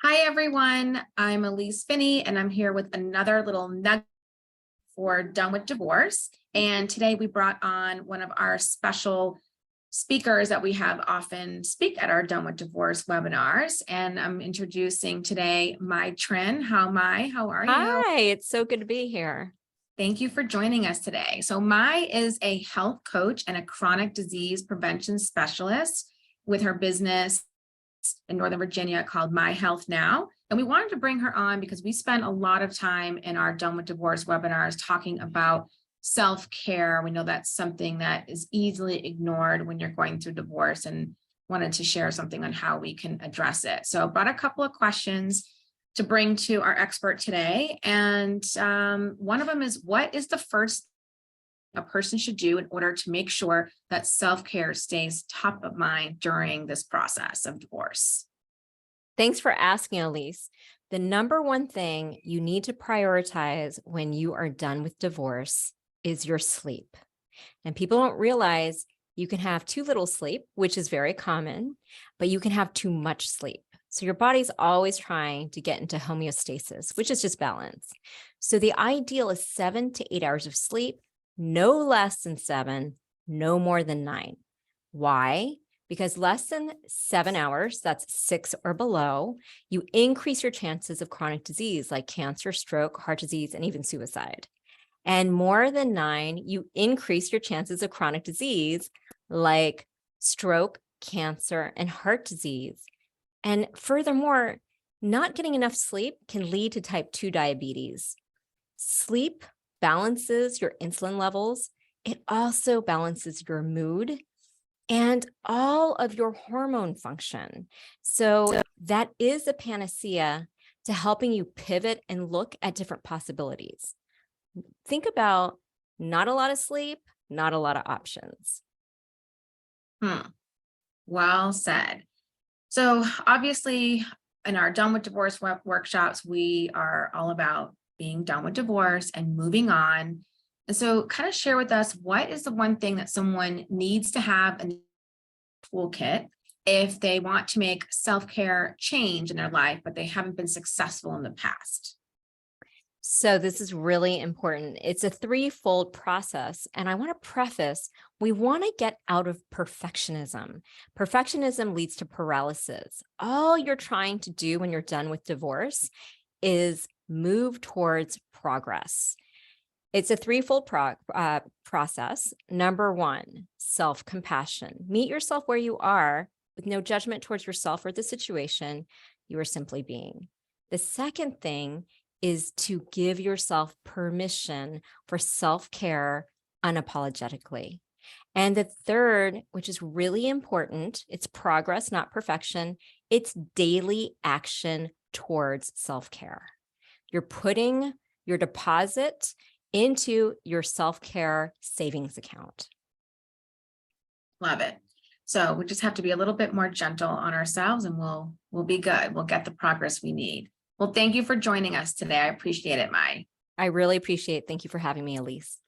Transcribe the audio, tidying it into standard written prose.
Hi, everyone. I'm Elise Finney, and I'm here with another little nugget for Done with Divorce. And today we brought on one of our special speakers that we have often speak at our Done with Divorce webinars. And I'm introducing today Mai Trin. How are you? Hi, it's so good to be here. Thank you for joining us today. So Mai is a health coach and a chronic disease prevention specialist with her business in Northern Virginia called My Health Now. And we wanted to bring her on because we spent a lot of time in our Done with Divorce webinars talking about self-care. We know that's something that is easily ignored when you're going through divorce, and wanted to share something on how we can address it. So I brought a couple of questions to bring to our expert today. And one of them is, what is the first a person should do in order to make sure that self-care stays top of mind during this process of divorce? Thanks for asking, Elise. The number one thing you need to prioritize when you are done with divorce is your sleep. And people don't realize you can have too little sleep, which is very common, but you can have too much sleep. So your body's always trying to get into homeostasis, which is just balance. So the ideal is 7 to 8 hours of sleep, no less than 7, no more than 9. Why? Because less than 7 hours, that's 6 or below, you increase your chances of chronic disease like cancer, stroke, heart disease, and even suicide. And more than 9, you increase your chances of chronic disease like stroke, cancer, and heart disease. And furthermore, not getting enough sleep can lead to type 2 diabetes. Sleep balances your insulin levels. It also balances your mood and all of your hormone function. So that is a panacea to helping you pivot and look at different possibilities. Think about not a lot of sleep, not a lot of options. Well said. So obviously, in our Done with Divorce workshops, we are all about being done with divorce and moving on. And so kind of share with us, what is the one thing that someone needs to have in the toolkit if they want to make self-care change in their life, but they haven't been successful in the past? So this is really important. It's a threefold process. And I want to preface, we want to get out of perfectionism. Perfectionism leads to paralysis. All you're trying to do when you're done with divorce is move towards progress. It's a threefold process. Number 1, self-compassion. Meet yourself where you are with no judgment towards yourself or the situation. You are simply being. The second thing is to give yourself permission for self-care unapologetically. And the third, which is really important, it's progress, not perfection. It's daily action towards self-care. You're putting your deposit into your self-care savings account. Love it. So we just have to be a little bit more gentle on ourselves, and we'll be good. We'll get the progress we need. Well, thank you for joining us today. I appreciate it, Mai. I really appreciate it. Thank you for having me, Elise.